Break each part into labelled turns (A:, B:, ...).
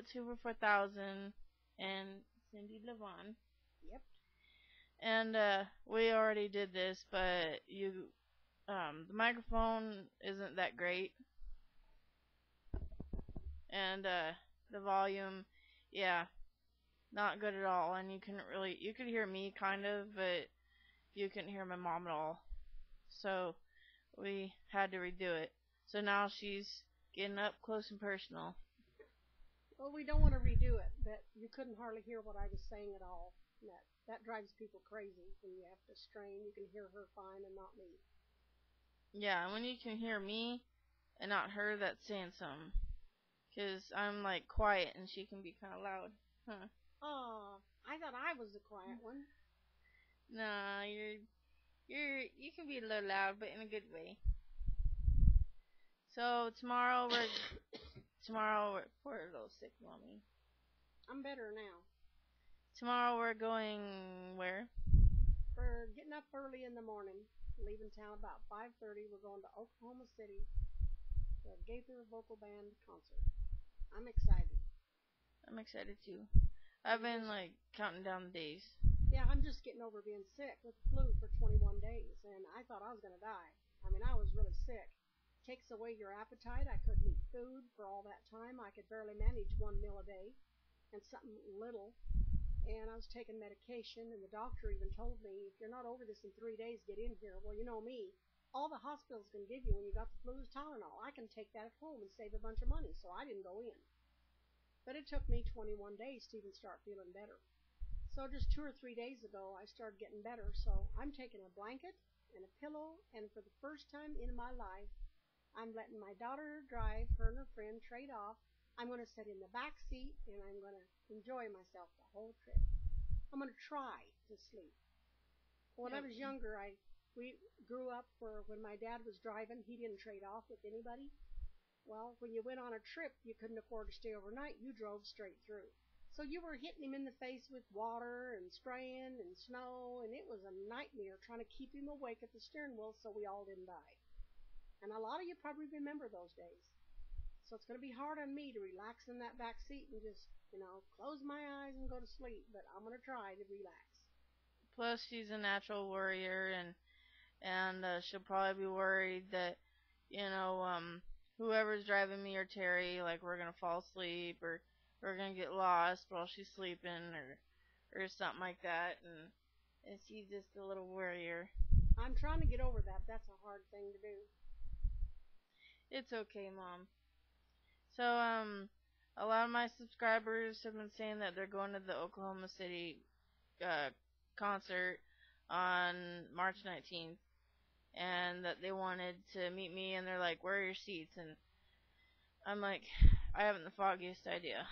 A: it's Hoover4000 and Cindylavone.
B: Yep.
A: And we already did this, but the microphone isn't that great, and the volume, yeah, not good at all. And you could hear me kind of, but you couldn't hear my mom at all. So we had to redo it. So now she's getting up close and personal.
B: Well, we don't want to redo it, but you couldn't hardly hear what I was saying at all. That drives people crazy when you have to strain. You can hear her fine and not me.
A: Yeah, and when you can hear me and not her, that's saying something. 'Cause I'm like quiet and she can be kind of loud. Huh.
B: Oh, I thought I was the quiet one.
A: Nah, you can be a little loud, but in a good way. So tomorrow we're a little sick, Mommy.
B: I'm better now.
A: Tomorrow we're going where?
B: We're getting up early in the morning, leaving town about 5:30. We're going to Oklahoma City to a GAITHER vocal band concert. I'm excited.
A: I'm excited too. I've been like counting down the days.
B: Yeah, I'm just getting over being sick with the flu for 21 days, and I thought I was going to die. I mean, I was really sick. Takes away your appetite. I couldn't eat food for all that time. I could barely manage one meal a day and something little. And I was taking medication, and the doctor even told me, if you're not over this in 3 days, get in here. Well, you know me. All the hospitals can give you when you got the flu is Tylenol. I can take that at home and save a bunch of money, so I didn't go in. But it took me 21 days to even start feeling better. So just 2 or 3 days ago, I started getting better. So I'm taking a blanket and a pillow, and for the first time in my life, I'm letting my daughter drive, her and her friend trade off. I'm going to sit in the back seat, and I'm going to enjoy myself the whole trip. I'm going to try to sleep. When I was younger, we grew up where when my dad was driving, he didn't trade off with anybody. Well, when you went on a trip, you couldn't afford to stay overnight. You drove straight through. So you were hitting him in the face with water and spraying and snow, and it was a nightmare trying to keep him awake at the steering wheel so we all didn't die. And a lot of you probably remember those days. So it's going to be hard on me to relax in that back seat and just, close my eyes and go to sleep. But I'm going to try to relax.
A: Plus, she's a natural worrier, and she'll probably be worried that, whoever's driving me or Terry, like, we're going to fall asleep or we're going to get lost while she's sleeping or something like that. And she's just a little worrier.
B: I'm trying to get over that. That's a hard thing to do.
A: It's okay, Mom. So, a lot of my subscribers have been saying that they're going to the Oklahoma City concert on March 19th, and that they wanted to meet me, and they're like, where are your seats? And I'm like, I haven't the foggiest idea.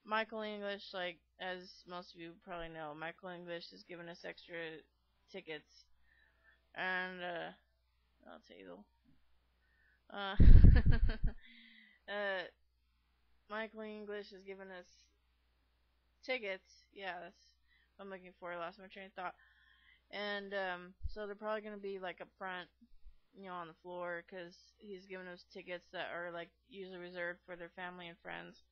A: Michael English, like, as most of you probably know, Michael English has given us extra tickets, and I'll tell you though. Michael English has given us tickets. Yeah, that's what I'm looking for. I lost my train of thought. And so they're probably going to be like up front, on the floor, because he's given us tickets that are like usually reserved for their family and friends.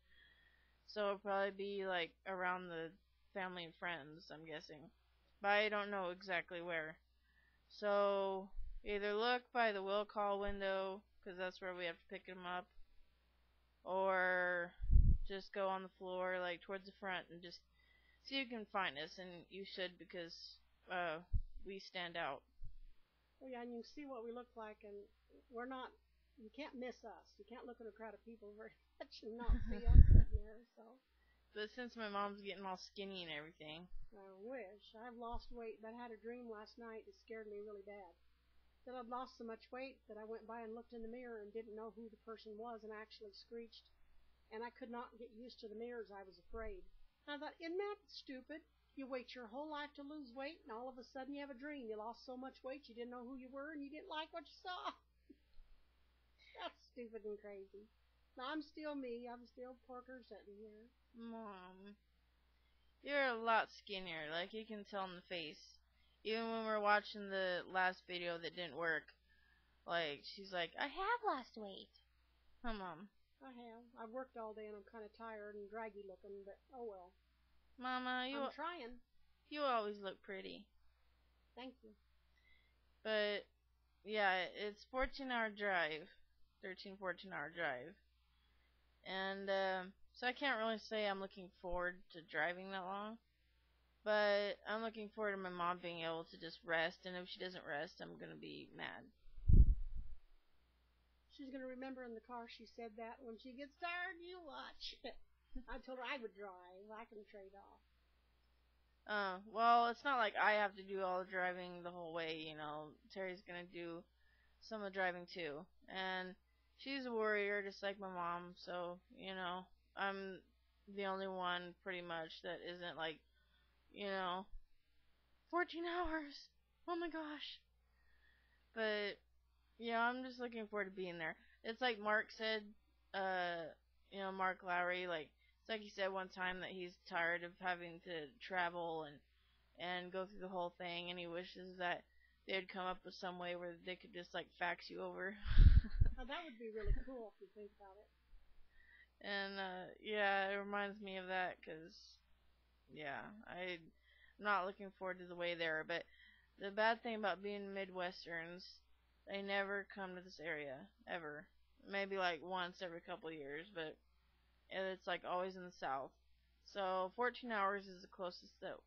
A: So it'll probably be like around the family and friends, I'm guessing. But I don't know exactly where. So either look by the will call window, because that's where we have to pick him up, or just go on the floor, like towards the front, and just see if you can find us. And you should, because we stand out.
B: Oh yeah, and you can see what we look like, and you can't miss us. You can't look at a crowd of people very much and not see us sitting there. So.
A: But since my mom's getting all skinny and everything.
B: I wish. I've lost weight, but I had a dream last night that scared me really bad. That I'd lost so much weight that I went by and looked in the mirror and didn't know who the person was and actually screeched. And I could not get used to the mirrors. I was afraid. And I thought, isn't that stupid? You wait your whole life to lose weight, and all of a sudden you have a dream. You lost so much weight you didn't know who you were and you didn't like what you saw. That's stupid and crazy. Now, I'm still me. I'm still Porker sitting here.
A: Mom, you're a lot skinnier. Like, you can tell in the face. Even when we were watching the last video that didn't work, like, she's like, I have lost weight. Huh, Mom?
B: I have. I've worked all day and I'm kind of tired and draggy looking, but oh well.
A: Mama,
B: I'm trying.
A: you always look pretty.
B: Thank you.
A: But yeah, it's 14-hour drive, 14-hour drive, and so I can't really say I'm looking forward to driving that long. But I'm looking forward to my mom being able to just rest, and if she doesn't rest, I'm gonna be mad.
B: She's going to remember in the car she said that when she gets tired, you watch. I told her I would drive. I can trade off.
A: Well, it's not like I have to do all the driving the whole way, Terry's gonna do some of the driving too. And she's a warrior just like my mom, so, I'm the only one pretty much that isn't like, you know, 14 hours. Oh my gosh. But, I'm just looking forward to being there. It's like Mark said, Mark Lowry, like, it's like he said one time that he's tired of having to travel and go through the whole thing, and he wishes that they'd come up with some way where they could just, like, fax you over.
B: Oh, that would be really cool if you think about it.
A: And, yeah, it reminds me of that, because, yeah, I'm not looking forward to the way there, but the bad thing about being Midwesterns, they never come to this area, ever. Maybe, like, once every couple of years, but it's, like, always in the south. So, 14 hours is the closest that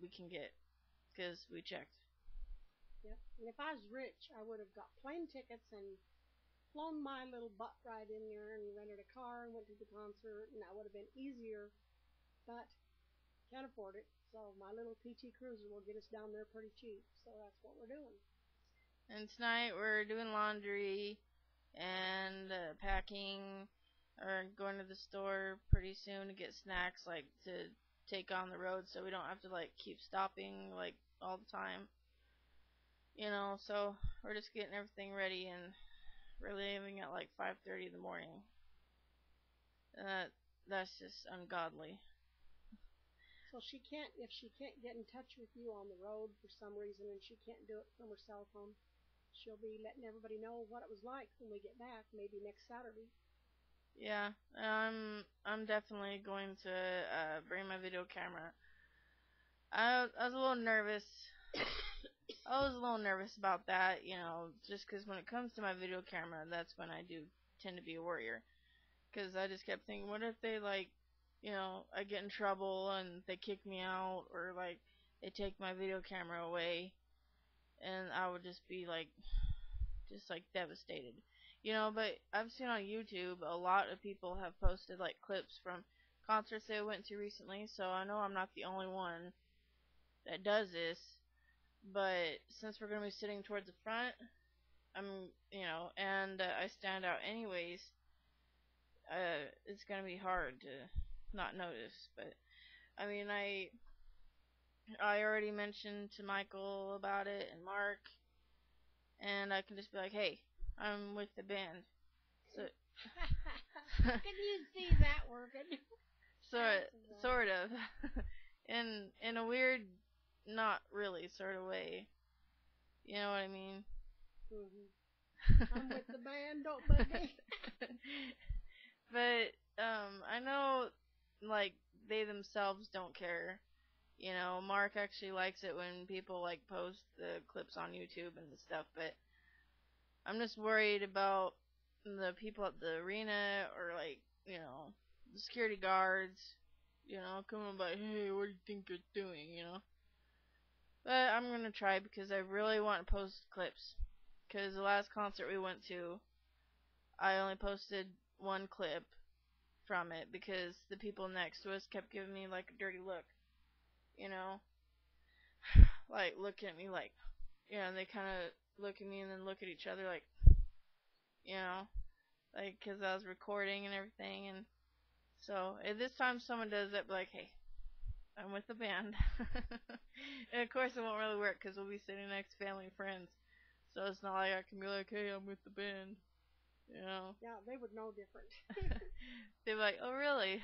A: we can get, because we checked.
B: Yep. And if I was rich, I would have got plane tickets and flown my little butt right in there and rented a car and went to the concert, and that would have been easier, but can't afford it. So my little PT Cruiser will get us down there pretty cheap. So that's what we're doing.
A: And tonight we're doing laundry and packing, or going to the store pretty soon to get snacks, like, to take on the road so we don't have to, like, keep stopping, like, all the time. So we're just getting everything ready, and we're leaving at like 5:30 in the morning. And that's just ungodly.
B: So if she can't get in touch with you on the road for some reason and she can't do it from her cell phone, she'll be letting everybody know what it was like when we get back, maybe next Saturday.
A: Yeah, I'm definitely going to bring my video camera. I was a little nervous. I was a little nervous about that, just because when it comes to my video camera, that's when I do tend to be a worrier. Because I just kept thinking, what if they, like, I get in trouble and they kick me out, or, like, they take my video camera away, and I would just be, like, devastated. But I've seen on YouTube a lot of people have posted, like, clips from concerts they went to recently, so I know I'm not the only one that does this. But since we're going to be sitting towards the front, and I stand out anyways, it's going to be hard to not notice. But, I mean, I already mentioned to Michael about it and Mark, and I can just be like, hey, I'm with the band. So
B: Can you see that working?
A: Sort of. in a weird, not really sort of way. You know what I mean?
B: Mm-hmm. I'm with the band, don't buggy.
A: But I know, like, they themselves don't care. Mark actually likes it when people, like, post the clips on YouTube and stuff, but I'm just worried about the people at the arena, or, like, the security guards, coming by, hey, what do you think you're doing, But I'm going to try, because I really want to post clips. Because the last concert we went to, I only posted one clip from it, because the people next to us kept giving me, like, a dirty look. Like, looking at me like, they kind of look at me and then look at each other like, like, because I was recording and everything. And so, if this time someone does that, be like, hey, I'm with the band. And of course it won't really work, because we'll be sitting next to family and friends. So it's not like I can be like, hey, I'm with the band.
B: Yeah, they would know different.
A: They'd be like, oh, really?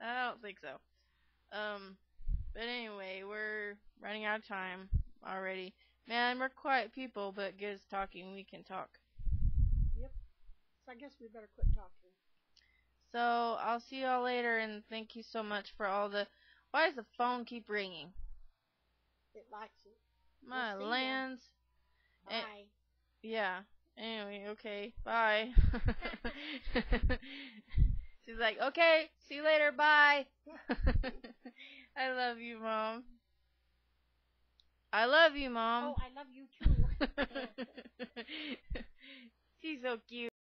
A: I don't think so. But anyway, we're running out of time already. Man, we're quiet people, but get us talking, we can talk.
B: Yep. So I guess we better quit talking.
A: So I'll see y'all later, and thank you so much for all the. Why does the phone keep ringing?
B: It likes it.
A: My
B: We'll see ya.
A: lands.
B: Bye.
A: Yeah. Anyway, okay. Bye. She's like, okay, see you later. Bye. I love you, Mom. I love you, Mom.
B: Oh, I love you too.
A: She's so cute.